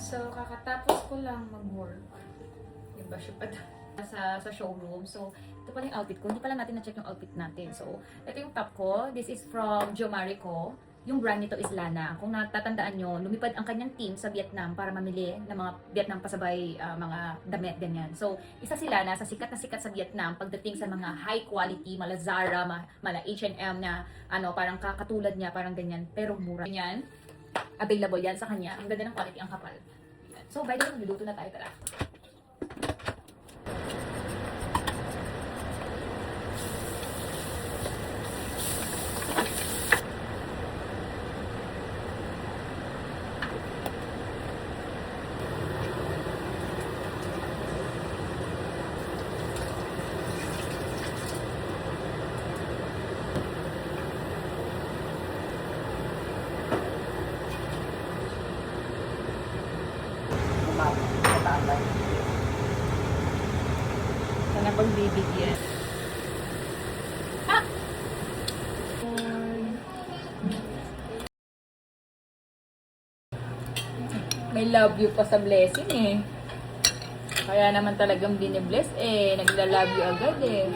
So, kakatapos ko lang mag-work. Iba siya pa sa showroom. So, ito pala yung outfit ko. Hindi pala natin na-check yung outfit natin. So, ito yung top ko. This is from Jo Marico. Yung brand nito is Lana. Kung natatandaan nyo, lumipad ang kanyang team sa Vietnam para mamili ng mga Vietnam pasabay mga damit, ganyan. So, isa si Lana sa sikat na sikat sa Vietnam pagdating sa mga high quality, mala Zara, mala H&M na parang kakatulad niya, parang ganyan, pero mura. Ganyan, available yan sa kanya. Ang ganda ng quality, ang kapal. So, by the way, magluluto na tayo, tara. Sana pag bibigyan. May love you pa sa blessing eh. Kaya naman talagang binibless eh. Nagla-love you agad eh.